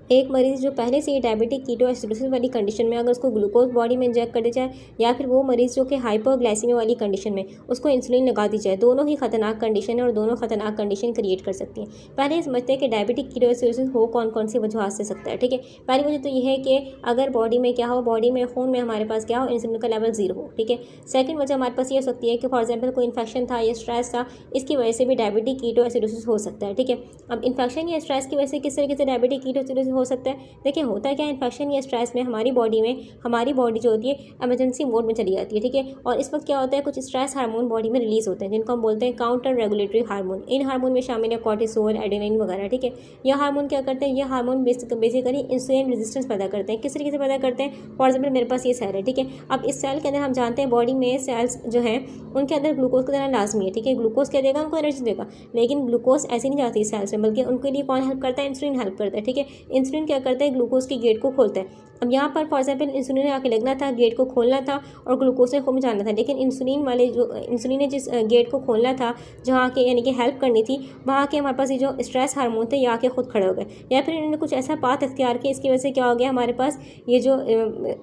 एक मरीज़ जो पहले से ही डायबिटिक कीटोएसिडोसिस वाली कंडीशन में, अगर उसको ग्लूकोज बॉडी में इंजेक्ट कर दी जाए, या फिर वो मरीज़ जो कि हाइपोग्लाइसीमिया वाली कंडीशन में उसको इंसुलिन लगा दी जाए, दोनों ही खतरनाक कंडीशन है और दोनों खतरनाक कंडीशन क्रिएट कर सकती हैं। पहले ये समझते हैं कि डायबिटिक कीटोएसिडोसिस हो कौन कौन सी वजह से सकता है। ठीक है, पहली वजह तो ये है कि अगर बॉडी में क्या हो, बॉडी में खून में हमारे पास क्या हो, इंसुलिन का लेवल 0 हो। ठीक है, सेकंड वजह हमारे पास ये हो सकती है कि फॉर एग्जांपल कोई इन्फेक्शन था या स्ट्रेस था, इसकी वजह से भी डायबिटिक कीटोएसिडोसिस हो सकता है। ठीक है, अब इन्फेक्शन या स्ट्रेस की वजह से किस तरीके से डायबिटिक कीटोएसिडोसिस हो सकता है। देखिए होता क्या है, इन्फेक्शन या स्ट्रेस में हमारी बॉडी जो होती है इमरजेंसी मोड में चली जाती है। ठीक है, और इस वक्त क्या होता है, कुछ स्ट्रेस हार्मोन बॉडी में रिलीज होते हैं जिनको हम बोलते हैं काउंटर रेगुलेटरी हार्मोन। इन हार्मोन में शामिल है कॉर्टिसोल, एडेनिन वगैरह। ठीक है, यह हार्मोन क्या करते हैं, यह हार्मोन बेसिकली इंसुलिन रेजिस्टेंस पैदा करते हैं। किस तरीके से पैदा करते हैं, फॉर एग्जाम्पल मेरे पास ये सेल है। ठीक है, अब इस सेल के अंदर हम जानते हैं बॉडी में सेल्स जो हैं उनके अंदर ग्लूकोज का देना लाजमी है। ठीक है, ग्लूकोज क्या देगा, उनको एनर्जी देगा, लेकिन ग्लूकोज ऐसे नहीं जाती सेल्स में, बल्कि उनके लिए कौन हेल्प करता है, इंसुलिन हेल्प करता है। ठीक है, इंसुलिन क्या करता है, ग्लूकोज की गेट को खोलता है। अब यहाँ पर फॉर एग्जाम्पल इंसुलिन ने आके लगना था, गेट को खोलना था और ग्लूकोज ने खूब में जाना था, लेकिन इंसुलिन ने जिस गेट को खोलना था, जहाँ के यानी कि हेल्प करनी थी, वहाँ के हमारे पास ये जो स्ट्रेस हार्मोन थे ये आके खुद खड़े हो गए, या फिर इन्होंने कुछ ऐसा पाथ इख्तियार किया, इसकी वजह से क्या हो गया, हमारे पास ये जो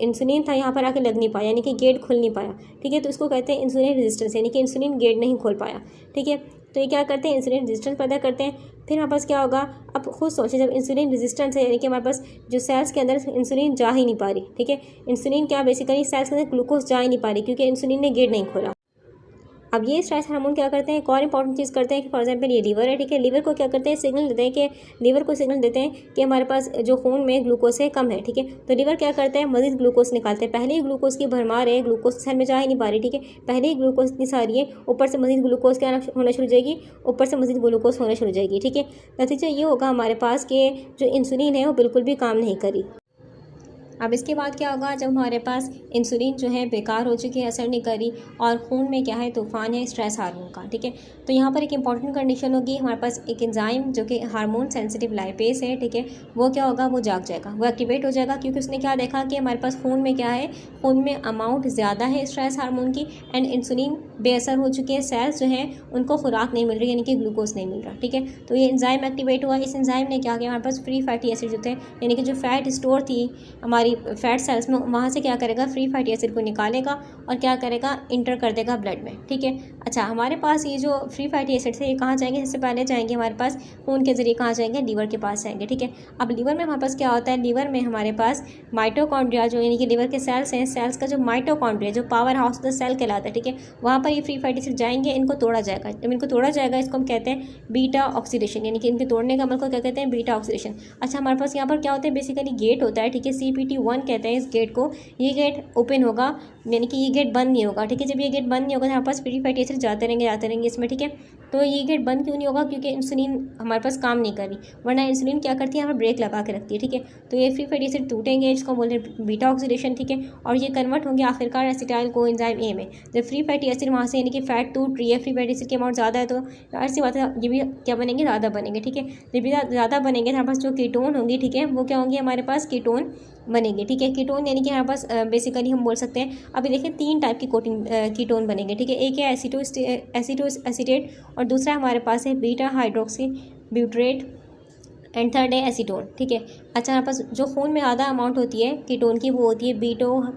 इंसुलिन था यहाँ पर आके लग नहीं पाया, यानी कि गेट खुल नहीं पाया। ठीक है, तो इसको कहते हैं इंसुलिन रेजिस्टेंस, यानी कि इंसुलिन गेट नहीं खोल पाया। ठीक है, तो ये क्या करते हैं, इंसुलिन रेजिस्टेंस पैदा करते हैं। फिर हमारे पास क्या होगा, अब खुद सोचिए, जब इंसुलिन रेजिस्टेंस है यानी कि हमारे पास जो सेल्स के अंदर इंसुलिन जा ही नहीं पा रही। ठीक है, इंसुलिन क्या बेसिकली सेल्स के अंदर ग्लूकोज जा ही नहीं पा रही क्योंकि इंसुलिन ने गेट नहीं खोला। अब ये स्ट्रेस हार्मोन क्या करते हैं, एक और इंपॉर्टेंट चीज़ करते हैं कि फॉर एग्जांपल ये लीवर है। ठीक है, लीवर को क्या करते हैं, सिग्नल देते हैं कि लीवर को सिग्नल देते हैं कि हमारे पास जो खून में ग्लूकोज है कम है। ठीक है, तो लीवर क्या करते हैं, मजीद ग्लूकोज निकालते हैं। पहले ही ग्लूकोज की भरमार है, ग्लूकोज सेल में जा ही नहीं पा रही। ठीक है, पहले ही ग्लूकोज इतनी सारी है, ऊपर से मजीद ग्लूकोज क्या होना शुरू हो जाएगी, ऊपर से मजीद ग्लूकोज होना शुरू हो जाएगी। ठीक है, नतीजा ये होगा हमारे पास कि जो इंसुलिन है वो बिल्कुल भी काम नहीं करी। अब इसके बाद क्या होगा, जब हमारे पास इंसुलिन जो है बेकार हो चुकी है, असर नहीं करी, और खून में क्या है, तूफान है स्ट्रेस हार्मोन का। ठीक है, तो यहाँ पर एक इंपॉर्टेंट कंडीशन होगी, हमारे पास एक एंजाइम जो कि हार्मोन सेंसिटिव लाइपेज है। ठीक है, वो क्या होगा, वो जाग जाएगा, वो एक्टिवेट हो जाएगा, क्योंकि उसने क्या देखा कि हमारे पास खून में क्या है, खून में अमाउंट ज़्यादा है स्ट्रेस हार्मोन की, एंड इंसुलिन बेअसर हो चुकी है, सेल्स जो हैं उनको खुराक नहीं मिल रही, यानी कि ग्लूकोज नहीं मिल रहा। ठीक है, तो ये एंजाइम एक्टिवेट हुआ। इस एंजाइम ने क्या किया, हमारे पास फ्री फैटी एसिड जो थे, यानी कि जो फैट स्टोर थी हमारी फैट सेल्स में, वहाँ से क्या करेगा, फ्री फैटी एसिड को निकालेगा और क्या करेगा, इंटर कर देगा ब्लड में। ठीक है, अच्छा हमारे पास ये जो फ्री फैटी एसिड है ये कहाँ जाएंगे, सबसे पहले जाएंगे हमारे पास खून के जरिए कहाँ जाएंगे, लीवर के पास जाएंगे। ठीक है, अब लीवर में हमारे पास क्या होता है, लीवर में हमारे पास माइटोकॉन्ड्रिया जो यानी कि लीवर के सेल्स हैं, सेल्स का जो माइटोकॉन्ड्रिया जो power house of the cell कहलाता है। ठीक है, वहाँ पर ये फ्री फैटी एसिड जाएंगे, इनको तोड़ा जाएगा। जब इनको तोड़ा जाएगा इसको हम कहते हैं बीटा ऑक्सीडेशन, यानी कि इनके तोड़ने का अमल को क्या कहते हैं, बीटा ऑक्सीडेशन। अच्छा हमारे पास यहाँ पर क्या होता है, बेसिकली गेट होता है। ठीक है, CPT1 कहते हैं इस गेट को, ये गेट ओपन होगा, यानी कि ये गेट बंद नहीं होगा। ठीक है, जब ये गेट बंद नहीं होगा तो हमारे पास फ्री फैटी एसिड जाते रहेंगे इसमें। ठीक है, तो ये गेट बंद क्यों नहीं होगा, क्योंकि इंसुलिन हमारे पास काम नहीं कर रही, वरना इंसुलिन क्या करती है, यहाँ पर ब्रेक लगा के रखती है। ठीक है, तो ये फ्री फैटी एसिड टूटेंगे, इसको बोलते हैं बीटा ऑक्सीडेशन। ठीक है, और ये कन्वर्ट होंगे आखिरकार एसिटाइल कोएंजाइम ए में। जब फ्री फैटी एसिड वहाँ से यानी कि फैट टूट रही है, फ्री फैटी एसिड की अमाउंट ज़्यादा है, तो ऐसी बात है ये भी क्या बनेंगे, ज़्यादा बनेंगे। ठीक है, जब भी ज़्यादा बनेंगे हमारे पास जो कीटोन होंगी, ठीक है, वो क्या होंगी, हमारे पास कीटोन बनेंगे। ठीक है, कीटोन यानी कि हमारे पास बेसिकली हम बोल सकते हैं, अभी देखिए 3 टाइप की कीटोन बनेंगे। ठीक है, एक है एसीटेट और दूसरा हमारे पास है beta hydroxy butyrate and third है एसीटोन। ठीक है, अच्छा हमारे पास जो खून में आधा अमाउंट होती है कीटोन की, वो होती है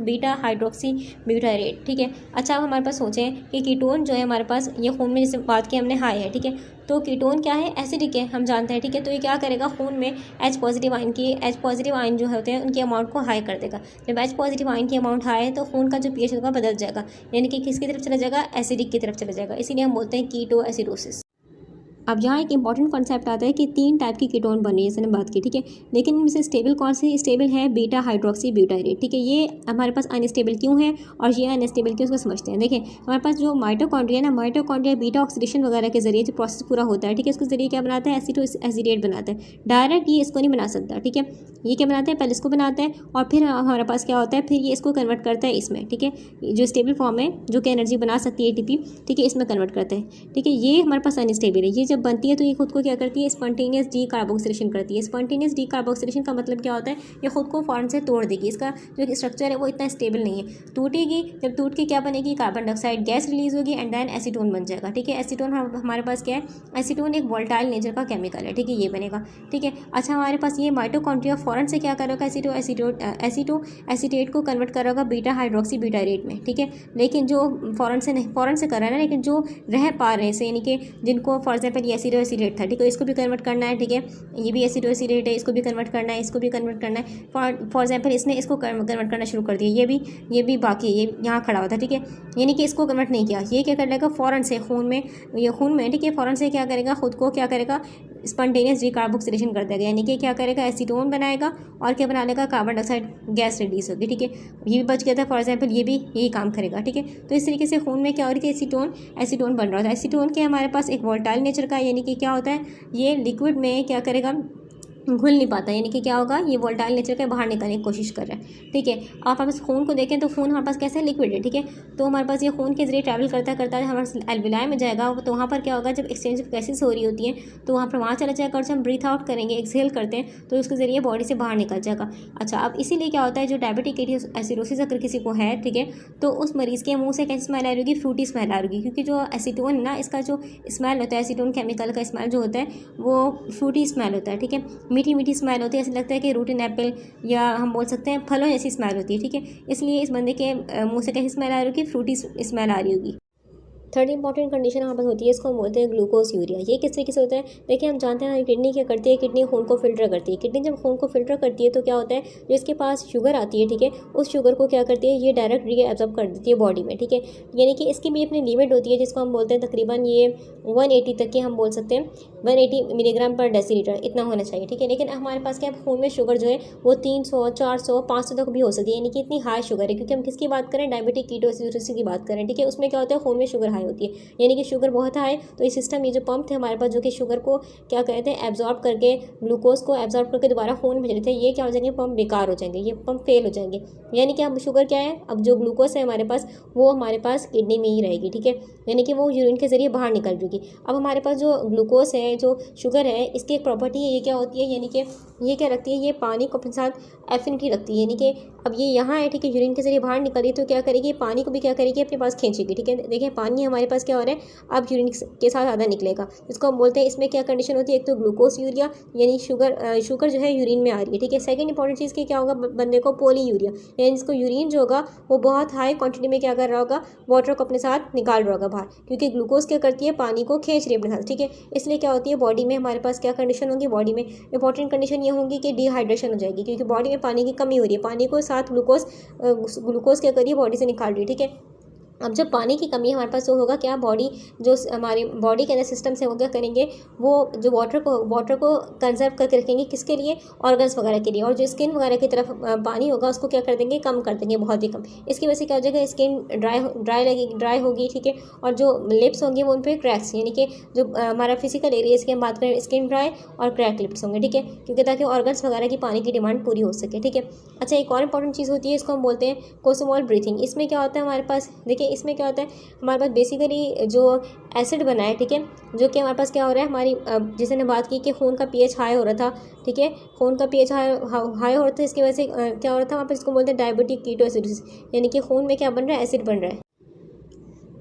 बीटा हाइड्रोक्सी ब्यूटारेट। ठीक है, अच्छा अब हमारे पास सोचें कि कीटोन जो है हमारे पास ये खून में जैसे बात की हमने हाई है। ठीक है, तो कीटोन क्या है, एसिडिक है, हम जानते हैं। ठीक है, तो ये क्या करेगा, खून में एच पॉजिटिव आयन जो होते हैं उनकी अमाउंट को हाई कर देगा। जब एच पॉजिटिव आयन की अमाउंट हाई है तो खून का जो pH होगा बदल जाएगा, यानी कि किसकी तरफ चला जाएगा, एसिडिक की तरफ चला जाएगा, इसीलिए हम बोलते हैं कीटो एसिडोसिस। अब यहाँ एक इंपॉर्टेंट कॉन्सेप्ट आता है कि 3 टाइप की कीटोन बनी है, जैसे हमने बात की। ठीक है, लेकिन इनमें से स्टेबल कौन सी, स्टेबल है बीटा हाइड्रोक्सी ब्यूटारेट। ठीक है, ये हमारे पास अनस्टेबल क्यों है और ये अनस्टेबल क्यों, उसको समझते हैं। देखिए हमारे पास जो माइटोकॉन्ड्रिया ना, माइटोकॉन्ड्रिया बीटा ऑक्सीडेशन वगैरह के जरिए जो प्रोसेस पूरा होता है, ठीक है, इसके जरिए क्या बनाता है, एसिटेट बनाता है। डायरेक्ट ये इसको नहीं बना सकता। ठीक है, ये क्या बनाते हैं, पहले इसको बनाते हैं और फिर हमारे पास क्या होता है, फिर ये इसको कन्वर्ट करता है इसमें। ठीक है, जो स्टेबल फॉर्म है जो कि एनर्जी बना सकती है ATP, ठीक है, इसमें कन्वर्ट करते हैं। ठीक है, ये हमारे पास अनस्टेबल है, ये जब जब बनती है तो ये खुद को क्या करती है, स्पॉन्टेनियस डीकार्बोक्सिलेशन करती है। स्पॉन्टेनियस डीकार्बोक्सिलेशन का मतलब क्या होता है, ये खुद को फौरन से तोड़ देगी। इसका जो स्ट्रक्चर है वो इतना स्टेबल नहीं है। टूटेगी, जब टूट के क्या बनेगी, कार्बन डाइऑक्साइड गैस रिलीज होगी एंड देन एसीटोन बन जाएगा। ठीक है, एसीटोन हमारे पास क्या है, एसीटोन एक वोलेटाइल नेचर का केमिकल है। ठीक है, ये बनेगा। ठीक है, अच्छा हमारे पास ये माइटोकॉन्ड्रिया फौरन से क्या करेगा, एसीटेट को कन्वर्ट करेगा बीटा हाइड्रोक्सी ब्यूटारेट में। ठीक है, लेकिन जो फौरन से कर रहा है ना, लेकिन जो रह पा रहे हैं यानी कि जिनको फॉर एग्जाम्पल ये एसिडोएसिडेट था, ठीक है, इसको भी कन्वर्ट करना है। ठीक है, ये भी एसिडोएसिडेट है, इसको भी कन्वर्ट करना है, इसको भी कन्वर्ट करना है। फॉर एग्जाम्पल इसने इसको कन्वर्ट करना शुरू कर दिया, ये भी बाकी है, ये यहाँ खड़ा हुआ था। ठीक है, यानी कि इसको कन्वर्ट नहीं किया, ये क्या कर लेगा फौरन से खून में ठीक है, फौरन से क्या करेगा, खुद को क्या करेगा, स्पॉन्टेनियस डीकार्बोक्सिलेशन कर देगा। यानी कि क्या करेगा, एसीटोन बनाएगा और क्या बना लेगा, कार्बन डाइऑक्साइड गैस रिलीज होगी। ठीक है, ये भी बच गया था, फॉर एग्जाम्पल ये भी यही काम करेगा। ठीक है, तो इस तरीके से खून में क्या हो रही थी, एसीटोन बन रहा था। एसीटोन के हमारे पास एक वोलेटाइल नेचर का, यानी कि क्या होता है, ये लिक्विड में क्या करेगा, घुल नहीं पाता, यानी कि क्या होगा, ये वोलेटाइल नेचर के बाहर निकलने की कोशिश कर रहा है। ठीक है, आप हमारे पास खून को देखें तो खून हमारे पास कैसा है, लिक्विड है। ठीक है, तो हमारे पास ये खून के जरिए ट्रैवल करता हमारे एल्विलाई में जाएगा, तो वहाँ पर क्या होगा, जब एक्सचेंज ऑफ गैसेस हो रही होती हैं तो वहाँ चला जाएगा, और जब हम ब्रीथ आउट करेंगे, एक्सहेल करते हैं तो उसके जरिए बॉडी से बाहर निकल जाएगा। अच्छा, अब इसीलिए क्या होता है, जो डायबिटिक एसिडोसिस अगर किसी को है, ठीक है, तो उस मरीज़ के मुँह से कैसी स्मेल आ रही होगी, फ्रूटी स्मेल आ रही होगी, क्योंकि जो एसीटोन ना, इसका जो स्मेल होता है, एसीटोन केमिकल का स्मेल जो होता है वो फ्रूटी स्मेल होता है। ठीक है, मीठी मीठी स्मेल होती है, ऐसा लगता है कि रूट इन एप्पल, या हम बोल सकते हैं फलों जैसी स्मेल होती है। ठीक है, इसलिए इस बंदे के मुंह से कैसी स्मेल आ रही होगी, फ्रूटी स्मेल आ रही होगी। थर्ड इंपॉर्टेंट कंडीशन हमारे पास होती है, इसको हम बोलते हैं ग्लूकोज यूरिया। ये किस तरीके से होता है, देखिए हम जानते हैं किडनी क्या करती है, किडनी खून को फिल्टर करती है। किडनी जब खून को फिल्टर करती है तो क्या होता है, जो इसके पास शुगर आती है, ठीक है, उस शुगर को क्या करती है, ये डायरेक्ट रीअब्जॉर्ब कर देती है बॉडी में। ठीक है, यानी कि इसकी भी अपनी लिमिट होती है, जिसको हम बोलते हैं तकरीबन ये 180 तक की, हम बोल सकते हैं 180 मिलीग्राम पर डेसीलीटर इतना होना चाहिए। ठीक है, लेकिन हमारे पास क्या खून में शुगर जो है वो 300, 400, 500 तक भी हो सकती है, यानी कि इतनी हाई शुगर है, क्योंकि हम किसकी बात करें, डायबिटिक कीटोएसिडोसिस की बात करें। ठीक है, उसमें क्या होता है, खून में शुगर हाई होती है, यानी कि शुगर बहुत हाई, तो ये सिस्टम, ये जो पंप थे हमारे पास, जो कि शुगर को क्या कहते हैं, एब्जॉर्ब करके, ग्लूकोज को एब्जॉर्ब करके दोबारा खून भेज रहे थे, ये क्या हो जाएंगे, पंप बेकार हो जाएंगे, ये पंप फेल हो जाएंगे। यानी कि अब शुगर क्या है, अब जो ग्लूकोज है हमारे पास वो हमारे पास किडनी में ही रहेगी। ठीक है, यानी कि वो यूरिन के जरिए बाहर निकल जाएगी। अब हमारे पास जो ग्लूकोज है, जो शुगर है, इसकी एक प्रॉपर्टी है, ये क्या होती है, यानी कि ये क्या रखती है, ये पानी को अपने साथ एफिनिटी रखती है। यानी कि अब ये यहाँ है, ठीक है, यूरिन के जरिए बाहर निकल रही, तो क्या करेगी, पानी को भी क्या करेगी, अपने पास खींचेगी। ठीक है, देखिए पानी हमारे पास क्या हो रहा है, अब यूरिन के साथ आधा निकलेगा, इसको हम बोलते हैं, इसमें क्या कंडीशन होती है, एक तो ग्लूकोज यूरिया, यानी शुगर जो है यूरिन में आ रही है। ठीक है, सेकंड इंपॉर्टेंट चीज़ की क्या होगा, बंदे को पोली यूरिया, यानी इसको यूरिन जो होगा वो बहुत हाई क्वांटिटी में क्या कर रहा होगा, वाटर को अपने साथ निकाल रहा होगा बाहर, क्योंकि ग्लूकोज क्या करती है, पानी को खींच रही है अपने साथ। ठीक है, इसलिए क्या होती है, बॉडी में हमारे पास क्या कंडीशन होगी, बॉडी में इंपॉर्टेंट कंडीशन ये होगी कि डिहाइड्रेशन हो जाएगी, क्योंकि बॉडी में पानी की कमी हो रही है, पानी को साथ ग्लूकोज क्या करिए बॉडी से निकाल रही है। ठीक है, अब जब पानी की कमी हमारे पास तो होगा क्या, बॉडी जो हमारी बॉडी के अंदर सिस्टम से वो क्या करेंगे, वो जो वाटर को कंजर्व करके रखेंगे, किसके लिए, ऑर्गन्स वगैरह के लिए, और जो स्किन वगैरह की तरफ पानी होगा उसको क्या कर देंगे, कम कर देंगे, बहुत ही कम। इसकी वजह से क्या हो जाएगा, स्किन ड्राई होगी। ठीक है, और जो लिप्स होंगे वो उन पर क्रैक्स, यानी कि जो हमारा फिजिकल एरिया इसकी हम बात करें, स्किन ड्राई और क्रैक लिप्स होंगे। ठीक है, क्योंकि ताकि ऑर्गन्स वगैरह की पानी की डिमांड पूरी हो सके। ठीक है, अच्छा एक और इंपॉर्टेंट चीज़ होती है, इसको हम बोलते हैं कोसोमोल ब्रीथिंग। इसमें क्या होता है हमारे पास, देखिए इसमें क्या होता है, हमारे पास बेसिकली जो एसिड बना है, ठीक है, जो कि हमारे पास क्या हो रहा है, हमारी जैसे ने बात की कि खून का पीएच हाई हो रहा था। ठीक है, खून का पीएच हाई हो रहा था, इसकी वजह से क्या हो रहा था, वहाँ पर इसको बोलते हैं डायबिटिक कीटोएसिडोसिस, यानी कि खून में क्या बन रहा है, एसिड बन रहा है।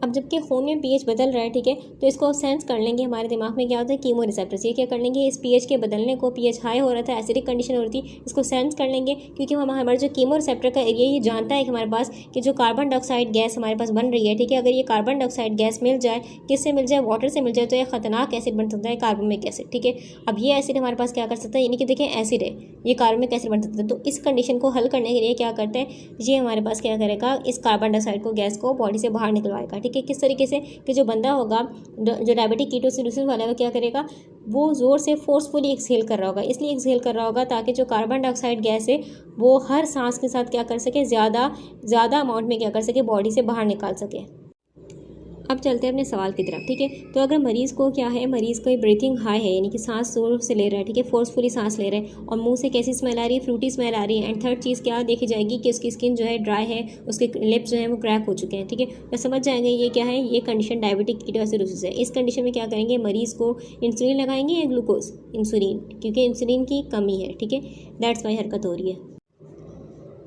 अब जबकि खून में पीएच बदल रहा है, ठीक है, तो इसको सेंस कर लेंगे, हमारे दिमाग में क्या होता है, कीमो रिसेप्टर्स, ये क्या कर लेंगे, इस पीएच के बदलने को, पीएच हाई हो रहा था, एसिडिक कंडीशन हो रही थी, इसको सेंस कर लेंगे, क्योंकि हमारा जो कीमो रिसेप्टर का एरिया ये जानता है कि हमारे पास कि जो कार्बन डाइऑक्साइड गैस हमारे पास बन रही है, ठीक है, अगर ये कार्बन डाइऑक्साइड गैस मिल जाए, किससे मिल जाए, वाटर से मिल जाए, तो ये खतरनाक एसिड बन सकता है, कार्बोनिक एसिड। ठीक है, अब ये एसिड हमारे पास क्या कर सकता है, यानी कि देखें एसिड है, ये कार्बोनिक एसिड बन सकता है, तो इस कंडीशन को हल करने के लिए क्या करते हैं, ये हमारे पास क्या करेगा, इस कार्बन डाइऑक्साइड को, गैस को बॉडी से बाहर निकलवाएगा। ठीक है, किस तरीके से कि जो बंदा होगा, जो डायबिटिक कीटोएसिडोसिस वाला है, वो क्या करेगा, वो ज़ोर से फोर्सफुली एक्सहेल कर रहा होगा, इसलिए एक्सहेल कर रहा होगा ताकि जो कार्बन डाइऑक्साइड गैस है वो हर सांस के साथ क्या कर सके, ज़्यादा अमाउंट में क्या कर सके, बॉडी से बाहर निकाल सके। अब चलते हैं अपने सवाल की तरफ, ठीक है। तो अगर मरीज़ को क्या है, मरीज़ को ब्रीथिंग हाई है, यानी कि सांस जोर से ले रहा है, ठीक है, फोर्सफुली सांस ले रहा है और मुंह से कैसी स्मेल आ रही है, फ्रूटी स्मेल आ रही है। एंड थर्ड चीज़ क्या देखी जाएगी कि उसकी स्किन जो है ड्राई है, उसके लिप्स जो है वो क्रैक हो चुके हैं, ठीक है। तो समझ जाएंगे ये क्या है, ये कंडीशन डायबिटिक कीटोएसिडोसिस है। इस कंडीशन में क्या करेंगे, मरीज़ को इंसुलिन लगाएंगे या ग्लूकोज, इंसुलिन, क्योंकि इंसुलिन की कमी है, ठीक है, दैट्स वाई हरकत हो रही है।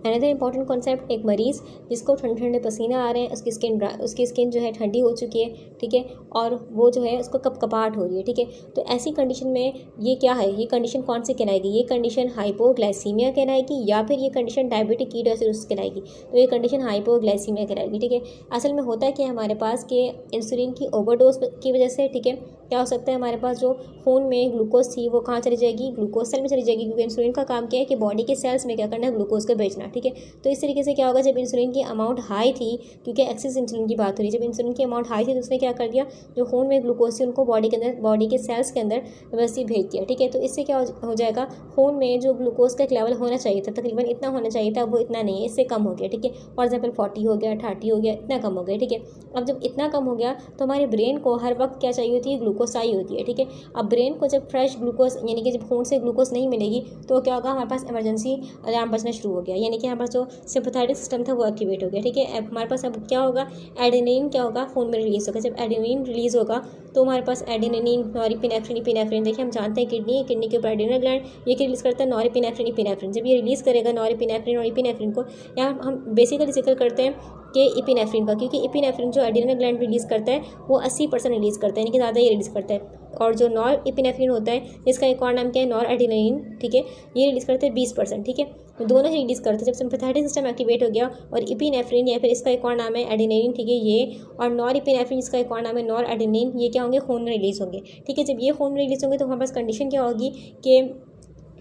अनदर इंपॉर्टेंट कॉन्सेप्ट, एक मरीज़ जिसको ठंडे ठंडे पसीने आ रहे हैं, उसकी स्किन जो है ठंडी हो चुकी है, ठीक है, और वो जो है उसको कपकपाहट हो रही है, ठीक है। तो ऐसी कंडीशन में ये क्या है, ये कंडीशन कौन सी कहलाएगी, ये कंडीशन हाइपोग्लाइसीमिया कहलाएगी या फिर ये कंडीशन डायबिटिक कीटोएसिडोसिस कहलाएगी। तो ये कंडीशन हाइपोग्लाइसीमिया कहलाएगी, ठीक है। असल में होता है कि हमारे पास के इंसुलिन की ओवरडोज की वजह से, ठीक है, क्या हो सकता है, हमारे पास जो खून में ग्लूकोज थी वो कहाँ चली जाएगी, ग्लूकोज सेल में चली जाएगी, क्योंकि इंसुलिन का काम क्या है कि बॉडी के सेल्स में क्या करना है, ग्लूकोज को भेजना, ठीक है। तो इस तरीके से क्या होगा, जब इंसुलिन की अमाउंट हाई थी, क्योंकि एक्सेस इंसुलिन की बात हो रही है, जब इंसुलिन की अमाउंट हाई थी तो उसने क्या कर दिया, जो खून में ग्लूकोज थी उनको बॉडी के अंदर, बॉडी के सेल्स के अंदर वैसे ही भेज दिया, ठीक है। तो इससे क्या हो जाएगा, खून में जो ग्लूकोज का एक लेवल होना चाहिए था, तकरीबन इतना होना चाहिए था, वो इतना नहीं है, इससे कम हो गया, ठीक है। फॉर एग्जाम्पल 40 हो गया, 30 हो गया, इतना कम हो गया, ठीक है। अब जब इतना कम हो गया तो हमारे ब्रेन को हर वक्त क्या चाहिए होती है, ग्लूकोज चाहिए होती है, ठीक है। अब ब्रेन को जब फ्रेश ग्लूकोज, यानी कि जब खून से ग्लूकोज नहीं मिलेगी तो क्या होगा, हमारे पास इमरजेंसी अलार्म बजना शुरू हो गया, यानी कि हमारे पास जो सिंपैथेटिक सिस्टम था वो एक्टिवेट हो गया, ठीक है। अब हमारे पास अब क्या होगा, एडेनिन क्या होगा, खून में रिलीज होगा। जब एडेनिन रिलीज होगा तो हमारे पास एडेनिन, नॉरएपिनेफ्रिन, एपिनेफ्रिन, देखिए हम जानते हैं किडनी के ऊपर एड्रेनल ग्लैंड ये क्या रिलीज करता है, नॉरएपिनेफ्रिन, एपिनेफ्रिन। जब ये रिलीज करेगा नॉरएपिनेफ्रिन और एपिनेफ्रिन को, यहाँ हम बेसिकली जिक्र करते हैं कि एपिनेफ्रिन का, क्योंकि एपिनेफ्रिन जो एड्रेनल ग्लैंड रिलीज करता है वो 80% रिलीज करता है, यानी कि ज़्यादा ये रिलीज करता है। और जो नॉर एपिनेफ्रिन होता है, जिसका एक और नाम क्या है, नॉर एड्रेनलिन, ठीक है, ये रिलीज करते हैं 20%, ठीक है। तो दोनों ही रिलीज करते हैं। जब सिंपैथेटिक सिस्टम एक्टिवेट हो गया और एपिनेफ्रिन या फिर इसका एक और नाम है एड्रेनलिन, ठीक है, ये और नॉर एपिनेफ्रिन जिसका एक और नाम है नॉर एड्रेनलिन, ये क्या होंगे, खून में रिलीज होंगे, ठीक है। जब ये खून में रिलीज होंगे तो हमारे पास कंडीशन क्या होगी कि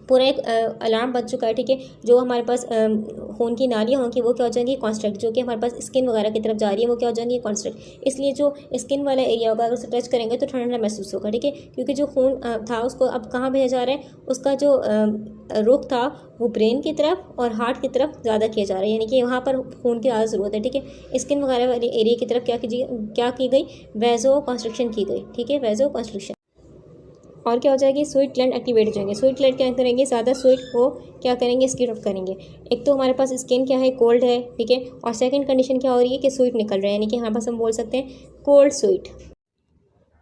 पूरा एक अलार्म बज चुका है, ठीक है। जो हमारे पास खून की नालियाँ होंगी वो क्या हो जाएंगी, कॉन्स्ट्रिक्ट, जो कि हमारे पास स्किन वगैरह की तरफ जा रही है वो क्या हो जाएंगी, कॉन्स्ट्रिक्ट। इसलिए जो स्किन वाला एरिया होगा अगर उसे टच करेंगे तो ठंडा महसूस होगा, ठीक है, क्योंकि जो खून था उसको अब कहाँ भेजा जा रहा है, उसका जो रुख था वो ब्रेन की तरफ और हार्ट की तरफ ज़्यादा किया जा रहा है, यानी कि वहाँ पर खून की ज़्यादा ज़रूरत है, ठीक है। स्किन वगैरह वाले एरिया की तरफ क्या की गई, वैजो कॉन्स्ट्रिक्शन की गई, ठीक है, वैजो कॉन्स्ट्रिक्शन। और क्या हो जाएगी, स्वीट ग्लैंड एक्टिवेट हो जाएंगे। स्वीट ग्लैंड क्या करेंगे, ज़्यादा स्वीट को क्या करेंगे, स्किड ऑफ करेंगे। एक तो हमारे पास स्किन क्या है, कोल्ड है, ठीक है, और सेकंड कंडीशन क्या हो रही है कि स्वीट निकल रहा है, यानी कि हमारे पास हम बोल सकते हैं कोल्ड स्वीट।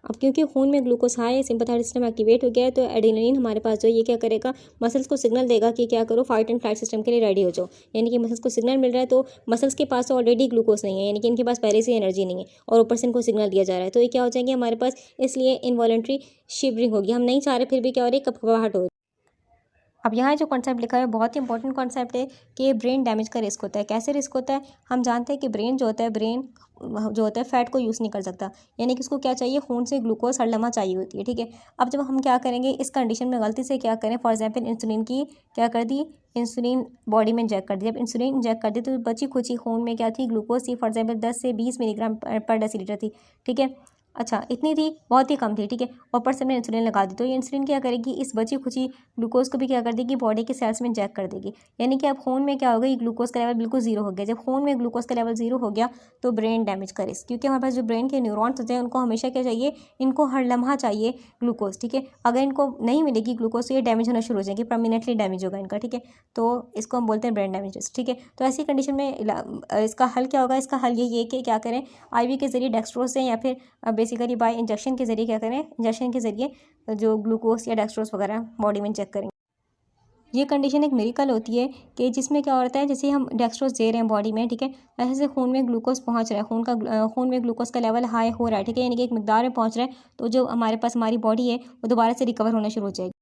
अब क्योंकि खून में ग्लूकोज हाई है, सिंपैथेटिक सिस्टम एक्टिवेट हो गया है, तो एड्रेनलिन हमारे पास जो ये क्या करेगा, मसल्स को सिग्नल देगा कि क्या करो, फाइट एंड फ्लाइट सिस्टम के लिए रेडी हो जाओ, यानी कि मसल्स को सिग्नल मिल रहा है। तो मसल्स के पास तो ऑलरेडी ग्लूकोज नहीं है, यानी कि इनके पास पहले से एनर्जी नहीं है और ऊपर से इनको सिग्नल दिया जा रहा है, तो ये क्या हो जाएंगे हमारे पास, इसलिए इनवॉलंटरी शिवरिंग होगी, हम नहीं चाह रहे फिर भी क्या हो रही है, कपकपाहट हो रही है। अब यहाँ जो कॉन्सेप्ट लिखा है बहुत ही इंपॉर्टेंट कॉन्सेप्ट है कि ब्रेन डैमेज का रिस्क होता है। कैसे रिस्क होता है, हम जानते हैं कि ब्रेन जो होता है फैट को यूज़ नहीं कर सकता, यानी कि उसको क्या चाहिए, खून से ग्लूकोज हर लम्हा चाहिए होती है, ठीक है। अब जब हम क्या करेंगे, इस कंडीशन में गलती से क्या करें, फॉर एग्जाम्पल इंसुलिन की क्या कर दी, इंसुलिन बॉडी में इंजेक्ट कर दी। जब इंसुलिन इंजेक्ट कर दी तो बची खुची खून में क्या थी, ग्लूकोज थी, फॉर एग्जाम्पल 10 से 20 मिलीग्राम पर डेसीलीटर थी, ठीक है। अच्छा इतनी थी, बहुत ही कम थी, ठीक है। ऊपर से हमने इंसुलिन लगा दी तो ये इंसुलिन क्या करेगी, इस बची खुची ग्लूकोज को भी क्या कर देगी, बॉडी के सेल्स में इंजेक्ट कर देगी, यानी कि अब खून में क्या होगा, ये ग्लूकोज का लेवल बिल्कुल जीरो हो गया। जब खून में ग्लूकोज का लेवल जीरो हो गया तो ब्रेन डैमेज का रिस्क, क्योंकि हमारे पास जो ब्रेन के न्यूरॉन्स होते हैं उनको हमेशा क्या चाहिए, इनको हर लम्हा चाहिए ग्लूकोज, ठीक है। अगर इनको नहीं मिलेगी ग्लूकोज तो ये डैमेज होना शुरू हो जाएगी, परमानेंटली डैमेज होगा इनका, ठीक है। तो इसको हम बोलते हैं ब्रेन डैमेज रिस्क, ठीक है। तो ऐसी कंडीशन में इसका हल क्या होगा, इसका हल ये कि क्या करें, IV के जरिए डेक्सट्रोज से या फिर बेसिकली बाय इंजेक्शन के जरिए क्या करें, इंजेक्शन के जरिए जो ग्लूकोज या डेक्सट्रोज वगैरह बॉडी में इंजेक्ट करेंगे। ये कंडीशन एक मिरेकल होती है कि जिसमें क्या होता है, जैसे हम डेक्सट्रोज दे रहे हैं बॉडी में, ठीक है, ऐसे खून में ग्लूकोज पहुंच रहा है, खून में ग्लूकोज का लेवल हाई हो रहा है, ठीक है, यानी कि एक मिकदार में पहुंच रहा है, तो जो हमारे पास हमारी बॉडी है वो दोबारा से रिकवर होना शुरू हो जाएगी।